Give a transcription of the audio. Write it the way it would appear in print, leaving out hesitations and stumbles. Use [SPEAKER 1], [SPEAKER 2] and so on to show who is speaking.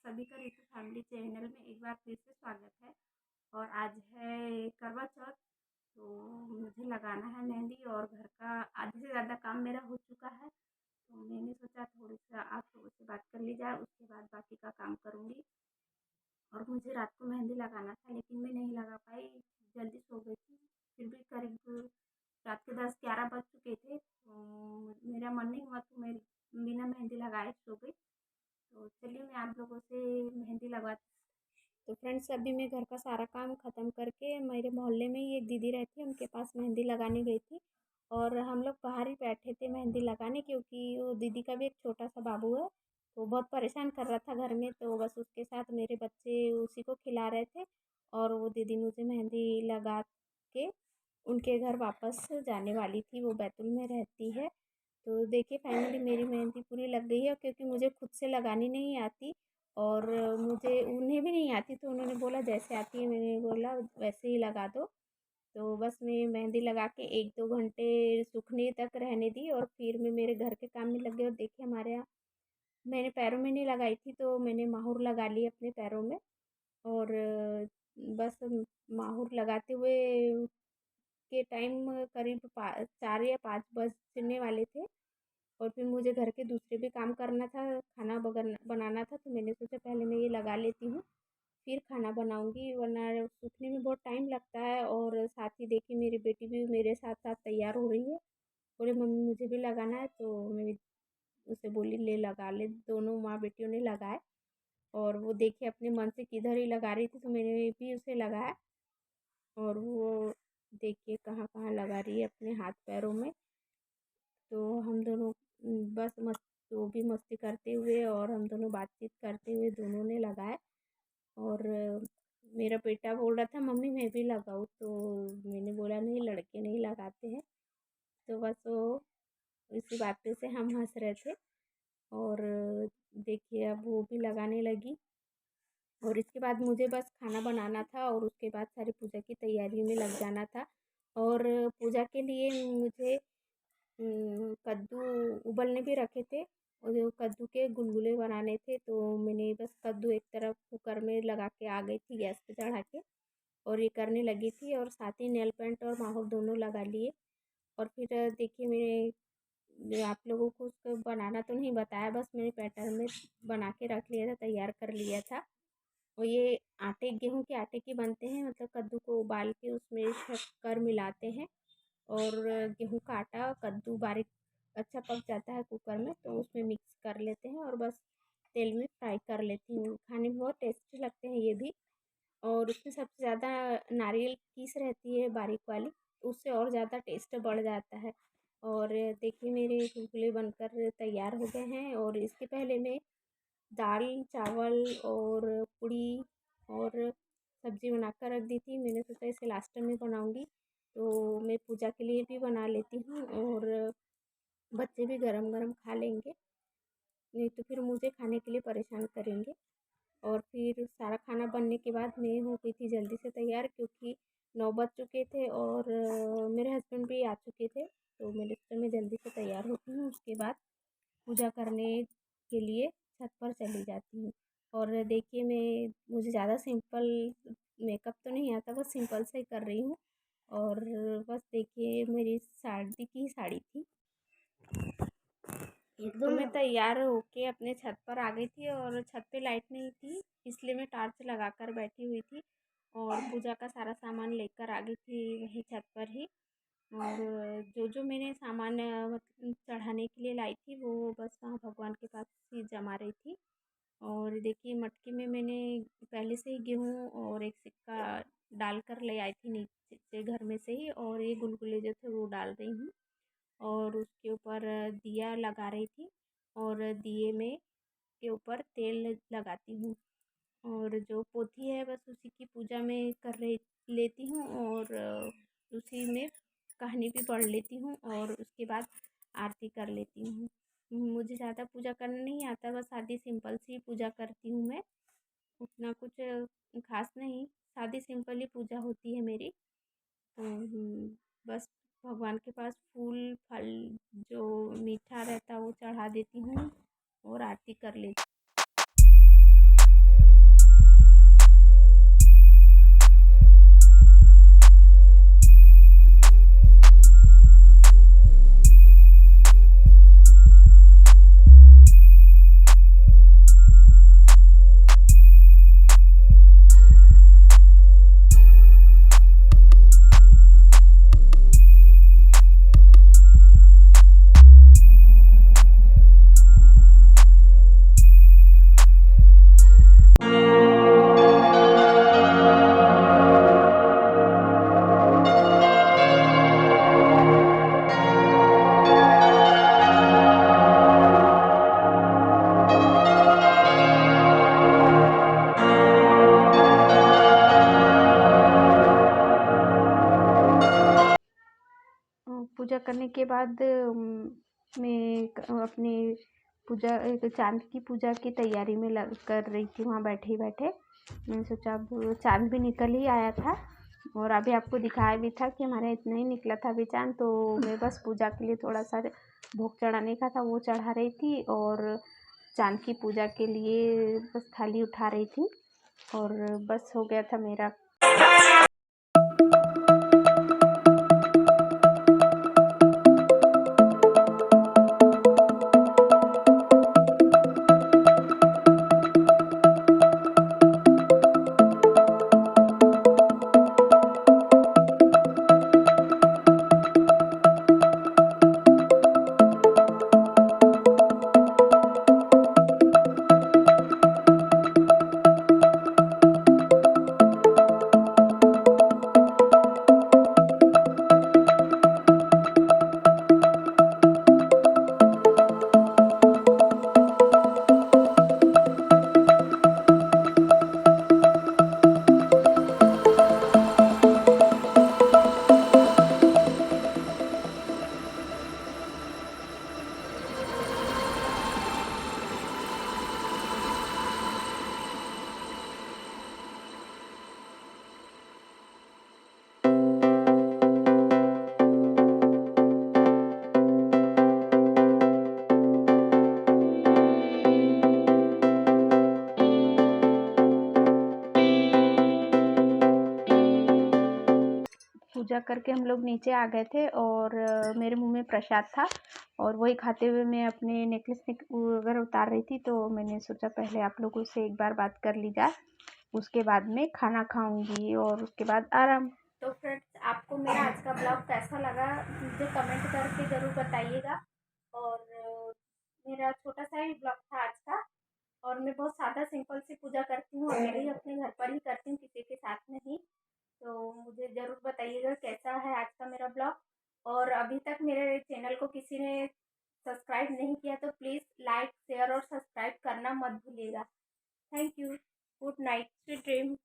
[SPEAKER 1] सभी का ऋतु family channel में एक बार फिर से स्वागत है। और आज है करवा चौथ, तो मुझे लगाना है मेहंदी और घर का आधे से ज़्यादा काम मेरा हो चुका है। तो मैंने सोचा थोड़ी सा आप लोगों से बात कर ली जाए, उसके बाद बाकी का काम करूँगी। और मुझे रात को मेहंदी लगाना था लेकिन मैं नहीं लगा पाई, जल्दी सो गई थी। फिर भी करीब रात के 10-11 बज चुके थे, तो मेरा मन नहीं हुआ, तो मैं बिना मेहंदी लगाए सो गई। तो चलिए मैं आप लोगों से मेहंदी लगवाती। तो फ्रेंड्स, अभी मैं घर का सारा काम ख़त्म करके मेरे मोहल्ले में ही एक दीदी रहती है, उनके पास मेहंदी लगाने गई थी। और हम लोग बाहर ही बैठे थे मेहंदी लगाने, क्योंकि वो दीदी का भी एक छोटा सा बाबू है, तो बहुत परेशान कर रहा था घर में। तो बस उसके साथ मेरे बच्चे उसी को खिला रहे थे और वो दीदी मुझे मेहंदी लगा के उनके घर वापस जाने वाली थी। वो बैतूल में रहती है। तो देखिए फाइनली मेरी मेहंदी पूरी लग गई है, क्योंकि मुझे खुद से लगानी नहीं आती और मुझे उन्हें भी नहीं आती, तो उन्होंने बोला जैसे आती है, मैंने बोला वैसे ही लगा दो। तो बस मैं मेहंदी लगा के 1-2 घंटे सूखने तक रहने दी और फिर मैं मेरे घर के काम में लग गई। और देखिए हमारे यहाँ मैंने पैरों में नहीं लगाई थी, तो मैंने माहुर लगा ली अपने पैरों में। और बस माहुर लगाते हुए के टाइम करीब 4 या 5 बजने वाले थे। और फिर मुझे घर के दूसरे भी काम करना था, खाना बनाना था, तो मैंने सोचा पहले मैं ये लगा लेती हूँ, फिर खाना बनाऊँगी, वरना सूखने में बहुत टाइम लगता है। और साथ ही देखिए मेरी बेटी भी मेरे साथ साथ तैयार हो रही है, बोले मम्मी मुझे भी लगाना है। तो मैं उसे बोली ले लगा ले, दोनों माँ बेटियों ने लगाए। और वो देखिए अपने मन से किधर ही लगा रही थी, तो मैंने भी उसे लगाया। और वो देखिए कहाँ कहाँ लगा रही है अपने हाथ पैरों में। तो हम दोनों बस मस्त, वो भी मस्ती करते हुए और हम दोनों बातचीत करते हुए दोनों ने लगाए। और मेरा बेटा बोल रहा था मम्मी मैं भी लगाऊँ, तो मैंने बोला नहीं, लड़के नहीं लगाते हैं। तो बस वो इसी बात पे से हम हंस रहे थे। और देखिए अब वो भी लगाने लगी। और इसके बाद मुझे बस खाना बनाना था और उसके बाद सारी पूजा की तैयारी में लग जाना था। और पूजा के लिए मुझे कद्दू उबलने भी रखे थे और जो कद्दू के गुलगुले बनाने थे। तो मैंने बस कद्दू एक तरफ कुकर में लगा के आ गई थी गैस पे चढ़ा के, और ये करने लगी थी। और साथ ही नेल पेंट और माहौर दोनों लगा लिए। और फिर देखिए मैंने आप लोगों को उसको बनाना तो नहीं बताया, बस मैंने पैटर्न में बना के रख लिया था, तैयार कर लिया था। और ये गेहूं के आटे के बनते हैं, मतलब कद्दू को उबाल के उसमें शक्कर मिलाते हैं और गेहूं का आटा कद्दू बारीक अच्छा पक जाता है कुकर में, तो उसमें मिक्स कर लेते हैं और बस तेल में फ्राई कर लेती हूँ। खाने में बहुत टेस्टी लगते हैं ये भी। और उसमें सबसे ज़्यादा नारियल कीस रहती है बारीक वाली, उससे और ज़्यादा टेस्ट बढ़ जाता है। और देखिए मेरे गुलगुले बनकर तैयार हो गए हैं। और इसके पहले मैं दाल चावल और पूड़ी और सब्ज़ी बनाकर रख दी थी। मैंने सोचा इसे लास्ट में बनाऊंगी, तो मैं पूजा के लिए भी बना लेती हूँ और बच्चे भी गरम गरम खा लेंगे, नहीं तो फिर मुझे खाने के लिए परेशान करेंगे। और फिर सारा खाना बनने के बाद मैं हो गई थी जल्दी से तैयार, क्योंकि 9 बज चुके थे और मेरे हस्बैंड भी आ चुके थे। तो मैंने सोचा मैं जल्दी से तैयार होती हूँ, उसके बाद पूजा करने के लिए छत पर चली जाती हूँ। और देखिए मुझे ज़्यादा सिंपल मेकअप तो नहीं आता, बस सिंपल से ही कर रही हूँ। और बस देखिए मेरी शादी की साड़ी थी, तो मैं तैयार होके अपने छत पर आ गई थी। और छत पे लाइट नहीं थी, इसलिए मैं टॉर्च लगाकर बैठी हुई थी और पूजा का सारा सामान लेकर आ गई थी वहीं छत पर ही। और जो जो मैंने सामान मतलब चढ़ाने के लिए लाई थी, वो बस वहाँ भगवान के पास ही जमा रही थी। और देखिए मटकी में मैंने पहले से ही गेहूँ और एक सिक्का डालकर ले आई थी नीचे से घर में से ही, और ये गुलगुले जो थे वो डाल रही हूँ। और उसके ऊपर दिया लगा रही थी और दिए में के ऊपर तेल लगाती हूँ। और जो पोथी है बस उसी की पूजा में कर रही लेती हूँ और उसी में कहानी भी पढ़ लेती हूँ और उसके बाद आरती कर लेती हूँ। मुझे ज़्यादा पूजा करना नहीं आता, बस सादी सिंपल सी पूजा करती हूँ मैं, उतना कुछ खास नहीं, सादी सिंपल ही पूजा होती है मेरी। तो बस भगवान के पास फूल फल जो मीठा रहता है वो चढ़ा देती हूँ और आरती कर लेती होने के बाद मैं अपनी पूजा चाँद की पूजा की तैयारी में लग कर रही थी वहाँ बैठे ही बैठे। मैंने सोचा अब चाँद भी निकल ही आया था और अभी आपको दिखाया भी था कि हमारे इतना ही निकला था अभी चाँद। तो मैं बस पूजा के लिए थोड़ा सा भोग चढ़ाने का था वो चढ़ा रही थी और चाँद की पूजा के लिए बस थाली उठा रही थी और बस हो गया था मेरा। पूजा करके हम लोग नीचे आ गए थे और मेरे मुंह में प्रसाद था और वही खाते हुए मैं अपने नेकलेस वगैरह उतार रही थी। तो मैंने सोचा पहले आप लोगों से एक बार बात कर ली जाए, उसके बाद में खाना खाऊंगी और उसके बाद आराम। तो फ्रेंड्स, आपको मेरा आज का ब्लॉग कैसा लगा मुझे कमेंट करके ज़रूर बताइएगा। और मेरा छोटा सा ही ब्लॉग था आज का और मैं बहुत सादा सिंपल सी पूजा करती हूँ, अकेले ही अपने घर पर ही करती हूँ, किसी के साथ नहीं। तो मुझे ज़रूर बताइएगा कैसा है आज का मेरा ब्लॉग। और अभी तक मेरे चैनल को किसी ने सब्सक्राइब नहीं किया तो प्लीज़ लाइक शेयर और सब्सक्राइब करना मत भूलिएगा। Thank you. Good night, sweet dream.